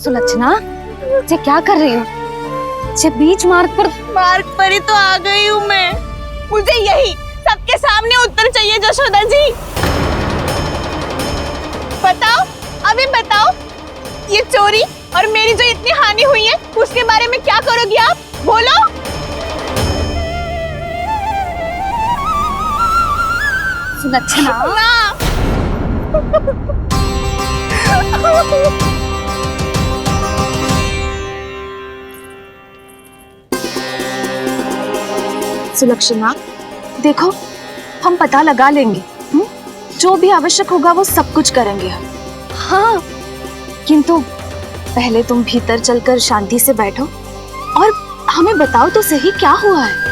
सुलक्षणा, ये क्या कर रही हो? ये बीच मार्ग पर ही तो आ गई हूँ मैं। मुझे यही सबके सामने उत्तर चाहिए जशोदा जी। बताओ, अभी बताओ, ये चोरी और मेरी जो इतनी हानि हुई है उसके बारे में क्या करोगी आप? बोलो। सुलक्षणा, सुलक्षणा, देखो हम पता लगा लेंगे, जो भी आवश्यक होगा वो सब कुछ करेंगे हम। हाँ, किंतु पहले तुम भीतर चलकर शांति से बैठो और हमें बताओ तो सही क्या हुआ है।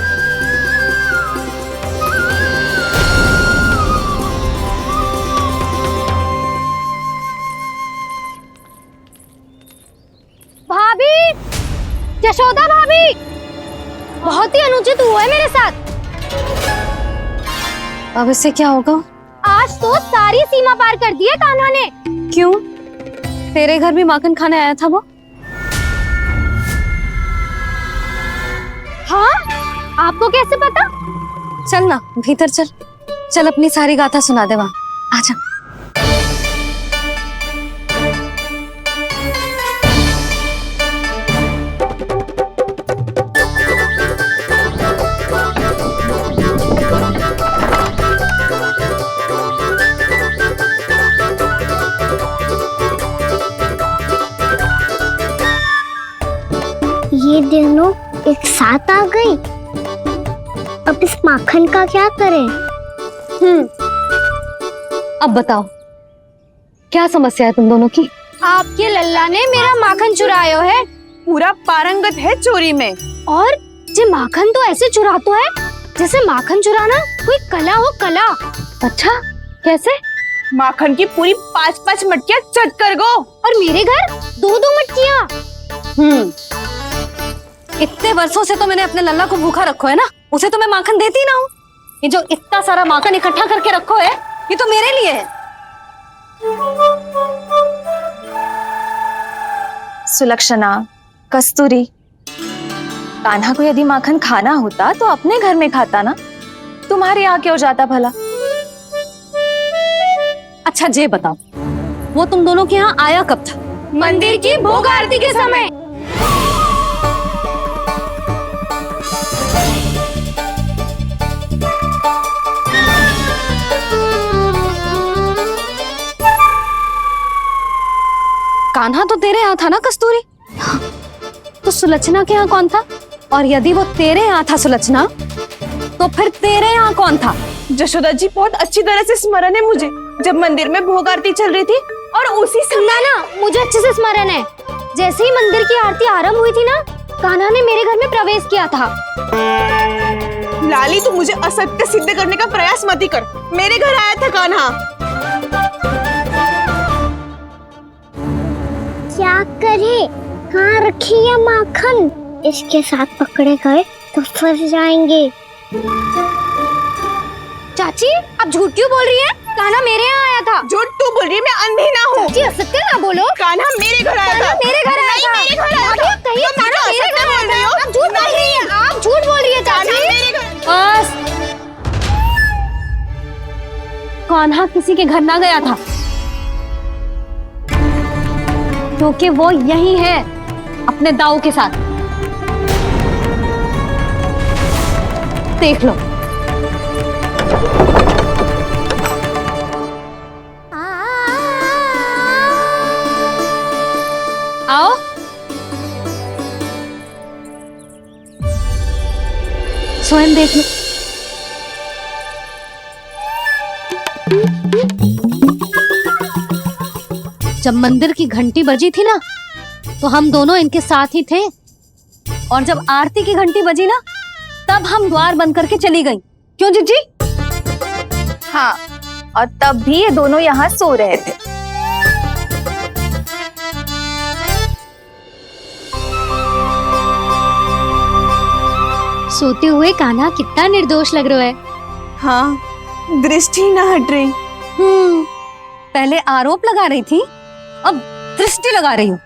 भाभी, यशोदा भाभी, बहुत ही अनुचित हुआ है मेरे साथ। अब इससे क्या होगा? आज तो सारी सीमा पार कर दी है कान्हा ने। क्यों? तेरे घर भी माखन खाने आया था वो? हाँ, आपको कैसे पता? चल ना भीतर चल, चल अपनी सारी गाथा सुना दे वहाँ। आजा। ये दोनों एक साथ आ गई। अब इस माखन का क्या करें? अब बताओ क्या समस्या है तुम दोनों की? आपके लल्ला ने मेरा माखन चुरायो है। पूरा पारंगत है चोरी में। और ये माखन तो ऐसे चुराता है जैसे माखन चुराना कोई कला हो, कला। अच्छा, कैसे? माखन की पूरी 5-5 मटकियां चट कर गो। और मेरे घर 2-2 मटकियां। इतने वर्षों से तो मैंने अपने लल्ला को भूखा रखो है ना, उसे तो मैं माखन देती ना हूँ। ये जो इतना सारा माखन इकट्ठा करके रखो है, ये तो मेरे लिए है। सुलक्षणा, कस्तूरी, कान्हा को यदि माखन खाना होता तो अपने घर में खाता ना, तुम्हारे यहाँ क्यों जाता भला? अच्छा ये बताओ, वो तुम दोनों के यहाँ आया कब था? मंदिर की भोग आरती के समय। कान्हा तो तेरे यहाँ था ना कस्तूरी? तो सुलक्षणा के यहाँ कौन था? और यदि वो तेरे यहाँ था सुलक्षणा, तो फिर तेरे यहाँ कौन था? जशोदा जी, बहुत अच्छी तरह से स्मरण है मुझे, जब मंदिर में भोग आरती चल रही थी और उसी समय ना, मुझे अच्छे से स्मरण है। जैसे ही मंदिर की आरती आरंभ हुई थी ना, कान्हा ने मेरे घर में प्रवेश किया था। लाली, तू मुझे असत्य सिद्ध करने का प्रयास मत ही कर। मेरे घर आया था कान्हा। क्या करे? कहाँ रखी है माखन? इसके साथ पकड़े गए तो फंस जाएंगे। चाची, आप झूठ क्यों बोल रही हैं? कान्हा मेरे यहाँ आया था। झूठ तू बोल रही है? मैं अंधी ना हूँ। चाची, असत्य ना बोलो। कान्हा मेरे घर आया था। मेरे घर आया था। मेरे घर आया था। कहिए कान्हा मेरे घर आया था। आप झूठ बोल रही हैं। आप झूठ बोल रही है चाची। बस, कान्हा किसी के घर ना गया था, क्योंकि वो यही है अपने दाऊ के साथ। देख लो। आओ। स्वयं देख लो। जब मंदिर की घंटी बजी थी ना, तो हम दोनों इनके साथ ही थे, और जब आरती की घंटी बजी ना, तब हम द्वार बंद करके चली गई। क्यों जीजी? हाँ, और तब भी ये दोनों यहाँ सो रहे थे। सोते हुए कान्हा कितना निर्दोष लग रहा है। हाँ, दृष्टि ना हट रही। पहले आरोप लगा रही थी, अब दृष्टि लगा रही हूँ।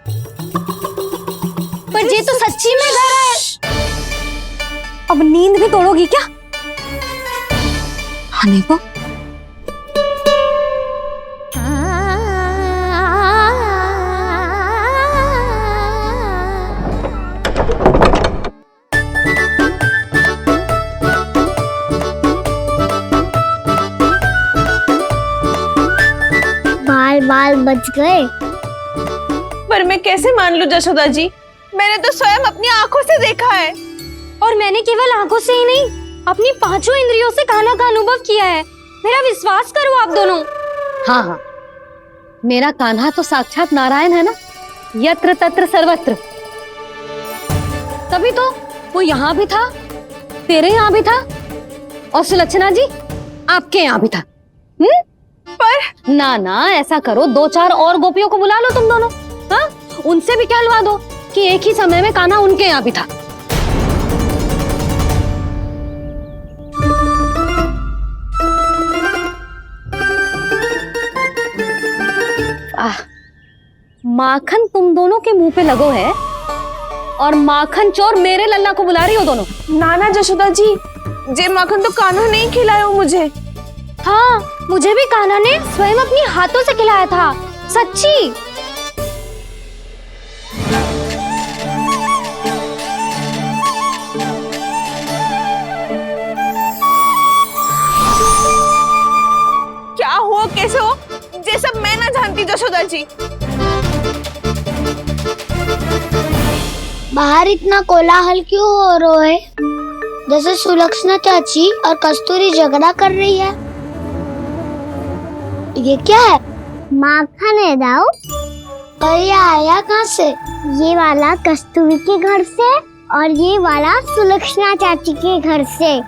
पर ये तो सच्ची में घर है। अब नींद भी तोड़ोगी क्या? हनीफा, बाल बाल बच गए। पर मैं कैसे मान लूं जशोदा जी, मैंने तो स्वयं अपनी आंखों से देखा है। और मैंने केवल आंखों से ही नहीं, अपनी पांचों इंद्रियों से कान्हा का अनुभव किया है। मेरा विश्वास करो आप दोनों। हाँ हाँ, मेरा कान्हा तो साक्षात नारायण है ना, यत्र तत्र सर्वत्र। तभी तो वो यहाँ भी था, तेरे यहाँ भी था, और सुलक्षणा जी आपके यहाँ भी था। पर ना ना, ऐसा करो, 2-4 और गोपियों को बुला लो तुम दोनों। हाँ, उनसे भी कहलवा दो कि एक ही समय में कान्हा उनके यहाँ भी था। माखन तुम दोनों के मुंह पे लगो है, और माखन चोर मेरे लल्ला को बुला रही हो दोनों। नाना जशोदा जी, जे माखन तो कान्हा नहीं खिलाया मुझे। हाँ, मुझे भी कान्हा ने स्वयं अपनी हाथों से खिलाया था, सच्ची। क्या हो कैसे हो, ये सब मैं ना जानती जशोदा जी। बाहर इतना कोलाहल क्यों हो रहा है? जैसे सुलक्षणा चाची और कस्तूरी झगड़ा कर रही है। ये क्या है? माखन है दाऊ। और ये आया कहाँ से? ये वाला कस्तूरी के घर से और ये वाला सुलक्षणा चाची के घर से।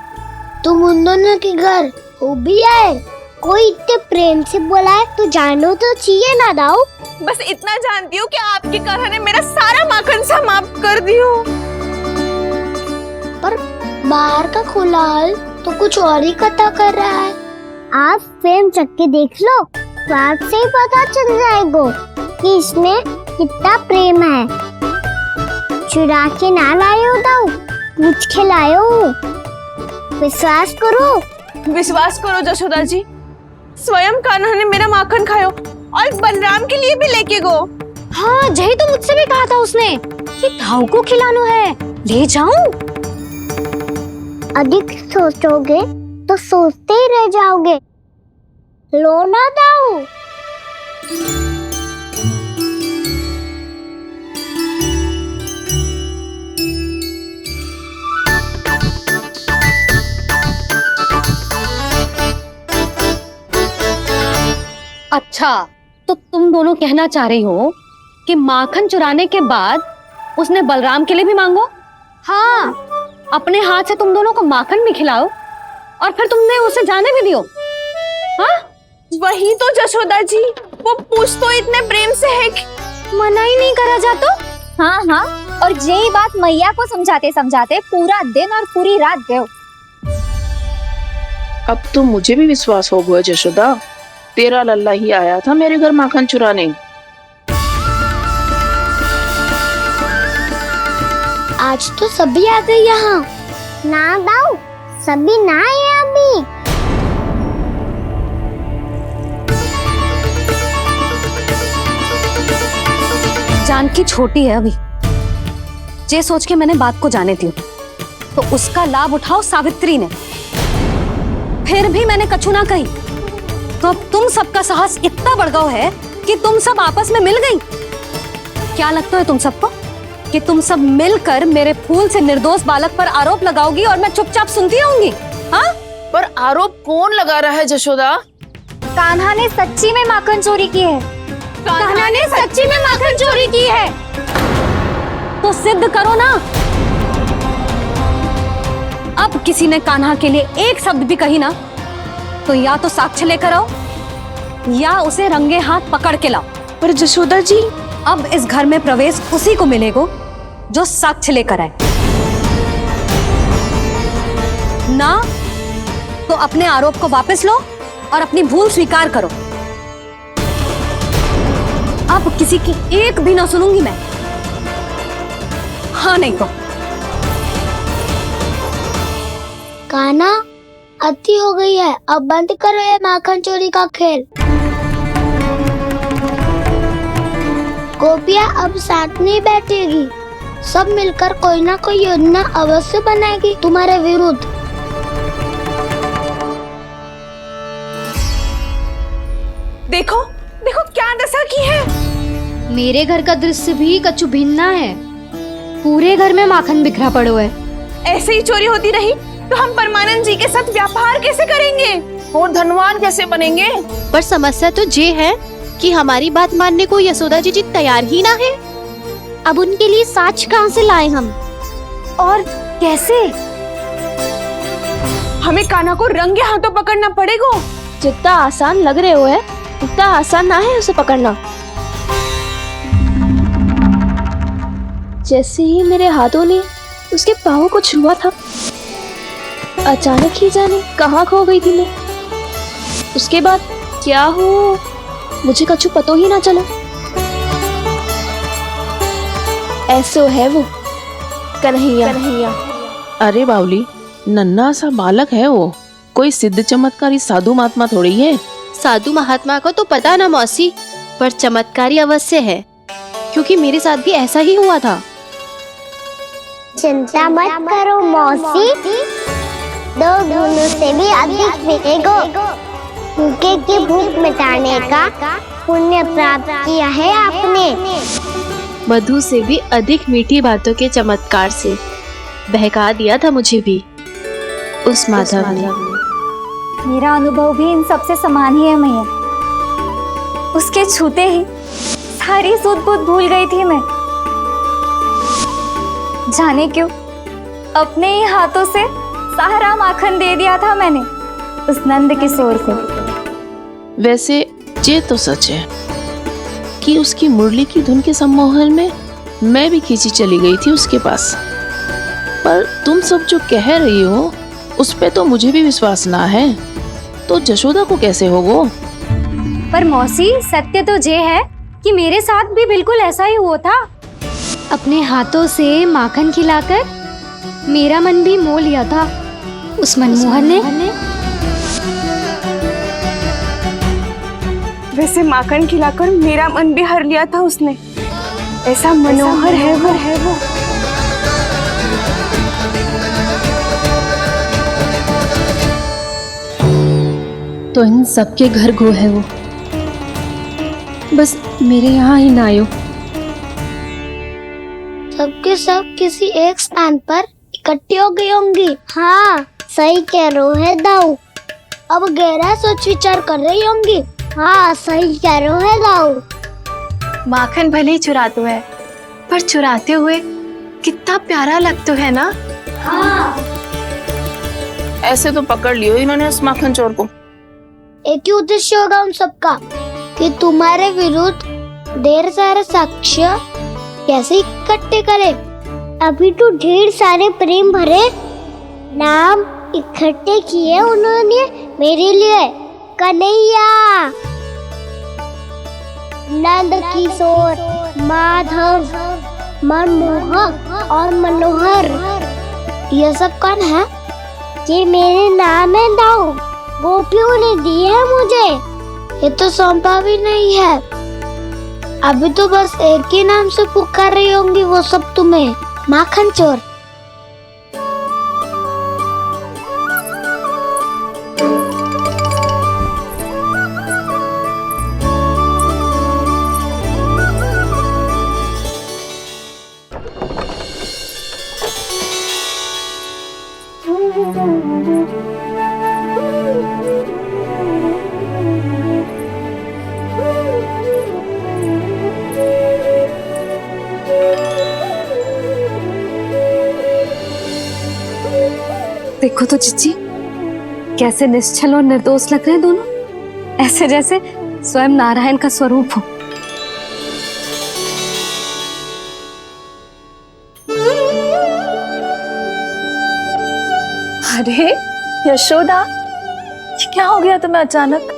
तुम उन दोनों के घर हो भी आए? कोई इतने प्रेम से बोला है तो जानो तो चाहिए ना दाऊ। बस इतना जानती हूँ कि आपके कान्हा ने मेरा सारा माखन समाप्त कर दियो। पर बाहर का कोलाहल तो कुछ और ही कथा कर रहा है। आप फिल्म चख के देख लो, तो आपसे ही पता चल जाएगा कि इसमें कितना प्रेम है। चुरा के ना लाए हो दाऊ, पूछ के लाए हो। विश्वास करो जशोदा जी, स्वयं कान्हा ने मेरा माखन खायो और बलराम के लिए भी लेके गो। हाँ, यही तो मुझसे भी कहा था उसने कि दाऊ को खिलाना है, ले जाऊं। अधिक सोचोगे तो सोचते ही रह जाओगे। लो ना दाऊ। अच्छा, तो तुम दोनों कहना चाह रही हो कि माखन चुराने के बाद उसने बलराम के लिए भी मांगो? हाँ, अपने हाथ से तुम दोनों को माखन भी खिलाओ और फिर तुमने उसे जाने भी दियो। हाँ, वही तो जशोदा जी, वो पूछ तो इतने प्रेम से है कि मना ही नहीं करा जाता। हाँ हाँ, और यही बात मैया को समझाते समझाते पूरा दिन और पूरी रात गए। अब तो मुझे भी विश्वास हो गया जशोदा, तेरा लल्ला ही आया था मेरे घर माखन चुराने। आज तो सभी आ गए यहाँ। ना दाऊ, सभी ना आए अभी। जानकी छोटी है अभी, ये सोच के मैंने बात को जाने दी, तो उसका लाभ उठाओ सावित्री ने। फिर भी मैंने कछु ना कही, तो अब तुम सबका साहस इतना बढ़ गया है कि तुम सब आपस में मिल गई। क्या लगता है तुम सबको कि तुम सब मिलकर मेरे फूल से निर्दोष बालक पर आरोप लगाओगी और मैं चुपचाप सुनती रहूंगी? हाँ, पर आरोप कौन लगा रहा है जशोदा? कान्हा ने सच्ची में माखन चोरी की है। कान्हा ने सच्ची में माखन चोरी की है। तो सिद्ध करो ना। अब किसी ने कान्हा के लिए एक शब्द भी कही ना, तो या तो साक्ष्य लेकर आओ या उसे रंगे हाथ पकड़ के लाओ। पर जशोदा जी, अब इस घर में प्रवेश उसी को मिलेगा जो साक्ष्य लेकर आए। ना तो अपने आरोप को वापस लो और अपनी भूल स्वीकार करो। अब किसी की एक भी ना सुनूंगी मैं। हाँ नहीं तो कान्हा, अति हो गई है, अब बंद करो ये माखन चोरी का खेल। गोपिया अब साथ नहीं बैठेगी, सब मिलकर कोई ना कोई योजना अवश्य बनाएगी तुम्हारे विरुद्ध। देखो देखो क्या दशा की है। मेरे घर का दृश्य भी कछु भिन्न है। पूरे घर में माखन बिखरा पड़ो है। ऐसे ही चोरी होती रही तो हम परमानंद जी के साथ व्यापार कैसे करेंगे और धनवान कैसे बनेंगे? पर समस्या तो ये है कि हमारी बात मानने को यशोदा जी तैयार ही ना है। अब उनके लिए साक्ष्य कहाँ से लाए हम? और कैसे? हमें कान्हा को रंगे हाथों पकड़ना पड़ेगा। जितना आसान लग रहे हो है उतना आसान ना है उसे पकड़ना। जैसे ही मेरे हाथों ने उसके पाँव को छुआ था, अचानक ही जाने कहाँ खो गई थी मैं। उसके बाद क्या हो मुझे कछु पतो ही ना चला। ऐसो है वो कन्हैया। अरे बावली, नन्हा सा बालक है वो, कोई सिद्ध चमत्कारी साधु महात्मा थोड़ी है। साधु महात्मा को तो पता ना मौसी, पर चमत्कारी अवश्य है, क्योंकि मेरे साथ भी ऐसा ही हुआ था। चिंता मत करो मौसी, 2 गुणों से भी अधिक मिलेगा। भूखे की भूख मिटाने का पुण्य प्राप्त किया है आपने। मधु से भी अधिक मीठी बातों के चमत्कार से बहका दिया था मुझे भी उस माधव ने। मेरा अनुभव भी इन सबसे समान ही है मैया। उसके छूते ही सारी सूध बूध भूल गई थी मैं। जाने क्यों अपने ही हाथों से सारा माखन दे दिया था मैंने उस नंद किशोर को। वैसे ये तो सच है कि उसकी मुरली की धुन के सम्मोहन में मैं भी खींची चली गई थी उसके पास। पर तुम सब जो कह रही हो उस पे तो मुझे भी विश्वास ना है, तो जशोदा को कैसे होगो? पर मौसी, सत्य तो ये है कि मेरे साथ भी बिल्कुल ऐसा ही हुआ था। अपने हाथों से माखन खिलाकर मेरा मन भी मोह लिया था उस मनमोहन ने। वैसे माखन खिलाकर मेरा मन भी हर लिया था उसने। ऐसा मनोहर है वो। तो इन सबके घर गो है वो, बस मेरे यहाँ ही ना आयो। सबके सब किसी एक स्थान पर इकट्ठी हो गई होंगी। हाँ, सही कह रहे है दाऊ। अब गहरा सोच विचार कर रही होंगी। हाँ, सही कह रहे है दाऊ। माखन भले ही चुराते है, पर चुराते हुए कितना प्यारा लगता है ना। ऐसे तो पकड़ लियो इन्होंने उस माखन चोर को। एक ही उद्देश्य होगा उन सबका कि तुम्हारे विरुद्ध ढेर सारे साक्ष्य कैसे इकट्ठे करे। अभी तो ढेर सारे प्रेम भरे नाम इकट्ठे किए उन्होंने मेरे लिए। कन्हैया, नंद किशोर, माधव, मनमोहक और मनोहर, ये सब कौन है? ये मेरे नाम है दाऊ। गोपियों ने दिए है मुझे, ये तो सौंपा भी नहीं है। अभी तो बस एक ही नाम से पुकार रही होंगी वो सब तुम्हें, माखन चोर। देखो तो जीजी, कैसे निश्चल और निर्दोष लग रहे हैं दोनों, ऐसे जैसे स्वयं नारायण का स्वरूप हो। अरे यशोदा, ये क्या हो गया तुम्हें अचानक?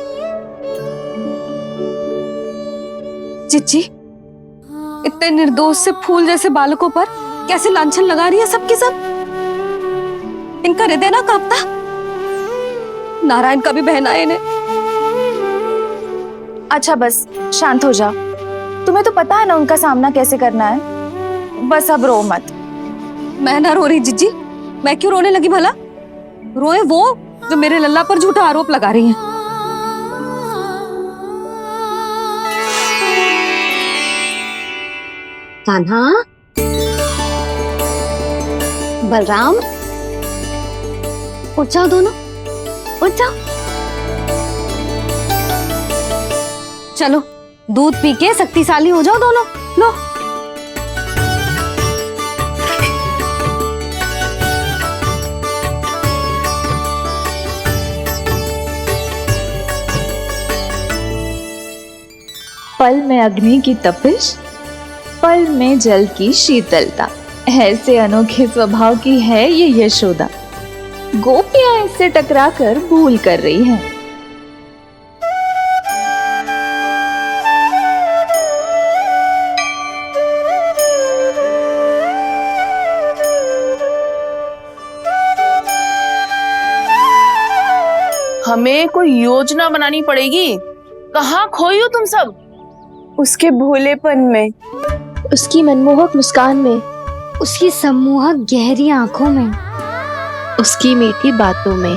जीजी, इतने निर्दोष से फूल जैसे बालकों पर कैसे लांछन लगा रही है सबके सब। इनका हृदय ना कांपता। नारायण का भी बहना है इन्हें। अच्छा बस शांत हो जा, तुम्हें तो पता है ना उनका सामना कैसे करना है। बस अब रो मत। मैं ना रो रही जिज्जी, मैं क्यों रोने लगी भला? रोए वो जो मेरे लल्ला पर झूठा आरोप लगा रही हैं। कान्हा, बलराम, उठ जाओ दोनों, उठ जाओ। चलो दूध पी के शक्तिशाली हो जाओ दोनों। लो पल में अग्नि की तपिश, पल में जल की शीतलता, ऐसे अनोखे स्वभाव की है ये यशोदा। गोपियां इससे टकराकर भूल कर रही हैं। हमें कोई योजना बनानी पड़ेगी। कहाँ खोई हो तुम सब? उसके भोलेपन में, उसकी मनमोहक मुस्कान में, उसकी सम्मोहक गहरी आंखों में, उसकी मीठी बातों में।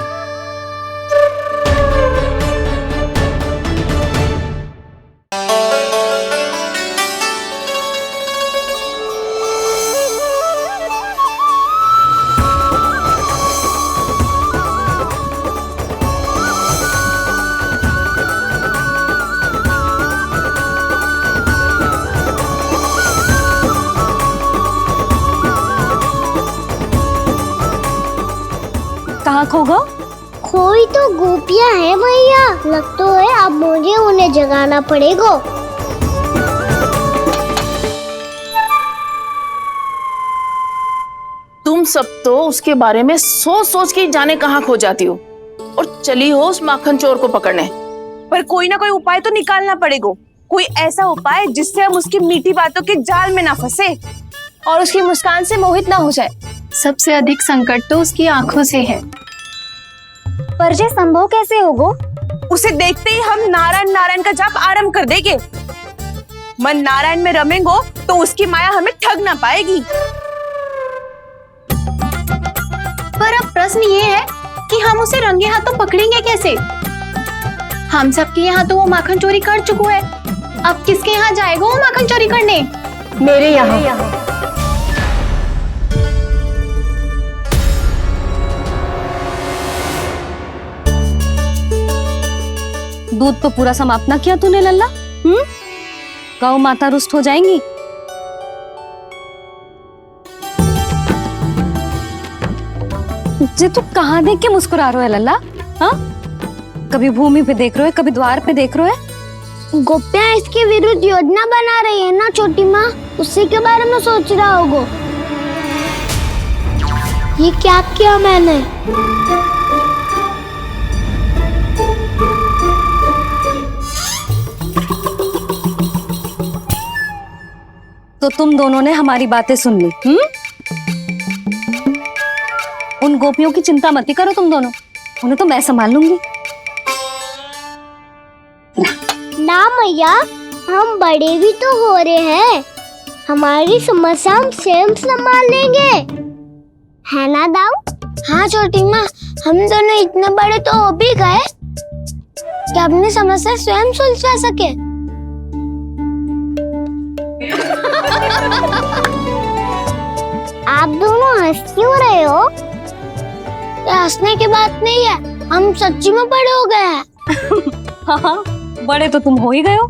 कहाँ खो गो? खोई तो गोपियां हैं भैया, लगता है अब मुझे उन्हें जगाना पड़ेगा। तुम सब तो उसके बारे में सोच सोच के जाने कहाँ खो जाती हो और चली हो उस माखन चोर को पकड़ने। पर कोई ना कोई उपाय तो निकालना पड़ेगा। कोई ऐसा उपाय जिससे हम उसकी मीठी बातों के जाल में ना फंसे और उसकी मुस्कान से मोहित ना हो जाए। सबसे अधिक संकट तो उसकी आंखों से है। पर ये संभव कैसे होगा? उसे देखते ही हम नारायण नारायण का जाप आरंभ कर देंगे। मन नारायण में रमेंगो तो उसकी माया हमें ठग ना पाएगी। पर अब प्रश्न ये है कि हम उसे रंगे हाथों पकड़ेंगे कैसे? हम सबके यहाँ तो वो माखन चोरी कर चुका है। अब किसके यहाँ जाएगा वो माखन चोरी करने? मेरे यहाँ। दूध तो पूरा समाप्त ना किया तूने लल्ला। गौ माता रुष्ट हो जाएंगी। जे तू कहाँ देख के मुस्कुरा रहे हो लल्ला? हाँ, कभी भूमि पे देख रहे हो, कभी द्वार पे देख रहे हो। गोपियां इसके विरुद्ध योजना बना रही है ना छोटी माँ, उसी के बारे में सोच रहा होगा। ये क्या किया मैंने? तो तुम दोनों ने हमारी बातें सुन ली। उन गोपियों की चिंता मत करो तुम दोनों, उन्हें तो मैं संभाल लूंगी। ना मैया, हम बड़े भी तो हो रहे हैं, हमारी समस्या हम स्वयं संभाल लेंगे, है ना दाऊ? हाँ छोटी माँ, हम दोनों इतने बड़े तो हो भी गए कि अपनी समस्या स्वयं सुलझा सके। आप दोनों हंस क्यों रहे हो? ये हंसने की बात नहीं है, हम सच्ची में बड़े हो गए हैं। हाँ, बड़े तो तुम हो ही गए हो।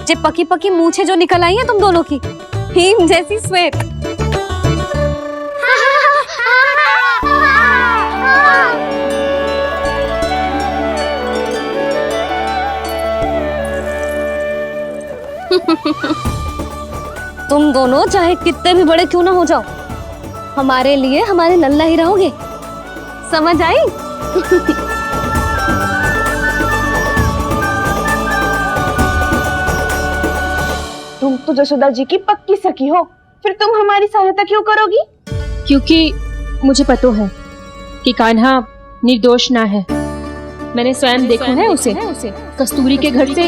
जे पकी पकी मूछें जो निकल आई हैं तुम दोनों की, हिम जैसी श्वेत। तुम दोनों चाहे कितने भी बड़े क्यों ना हो जाओ, हमारे लिए हमारे लल्ला ही रहोगे। समझ आई? तुम तो जसोदा जी की पक्की सखी हो, फिर तुम हमारी सहायता क्यों करोगी? क्योंकि मुझे पता है कि कान्हा निर्दोष ना है। मैंने स्वयं देखा है उसे कस्तूरी के घर से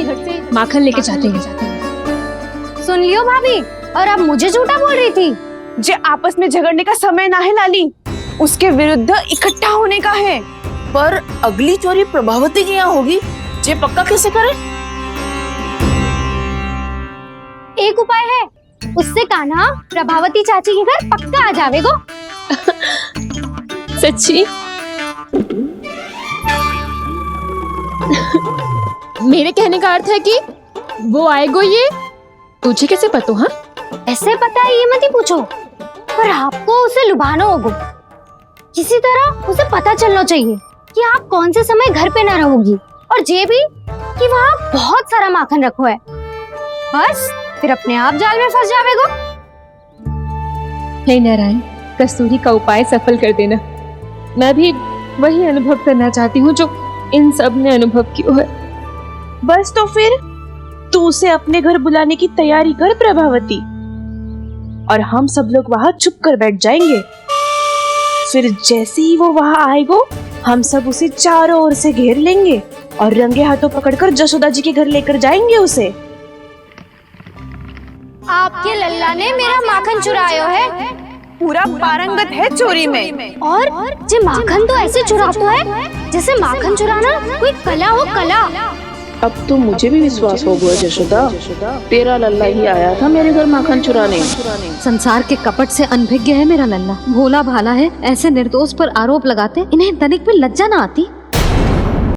माखन लेके जाते हैं। सुन लियो भाभी, और अब मुझे झूठा बोल रही थी। जे आपस में झगड़ने का समय ना है लाली, उसके विरुद्ध इकट्ठा होने का है। पर अगली चोरी प्रभावती की यहाँ होगी, जे पक्का कैसे करे? एक उपाय है, उससे कान्हा प्रभावती चाची के घर पक्का आ जावेगो। सच्ची? मेरे कहने का अर्थ है कि वो आएगो, ये तुझे कैसे पता? हाँ, ऐसे पता है ये मत ही पूछो, पर आपको उसे लुभाना होगा। किसी तरह उसे पता चलना चाहिए कि आप कौन से समय घर पे ना रहोगी, और ये भी कि वहाँ बहुत सारा माखन रखो है। बस फिर अपने आप जाल में फंस जावेगो। हे नारायण, कस्तूरी का उपाय सफल कर देना। मैं भी वही अनुभव करना चाहती हूँ जो इन सब ने अनुभव किया है। बस तो फिर तू उसे अपने घर बुलाने की तैयारी कर प्रभावती, और हम सब लोग वहाँ चुप कर बैठ जाएंगे। फिर जैसे ही वो वहाँ आएगो, हम सब उसे चारों ओर से घेर लेंगे और रंगे हाथों पकड़कर जशोदा जी के घर लेकर जाएंगे उसे। आपके लल्ला ने मेरा माखन चुरायो है, पूरा पारंगत है चोरी में। और जे माखन तो ऐसे चुराता है जैसे माखन चुराना कोई कला हो, कला। अब तो मुझे भी विश्वास हो गया जशोदा, तेरा लल्ला ही आया था मेरे घर माखन चुराने। संसार के कपट से अनभिज्ञ है मेरा लल्ला, भोला भाला है। ऐसे निर्दोष पर आरोप लगाते इन्हें तनिक भी लज्जा ना आती।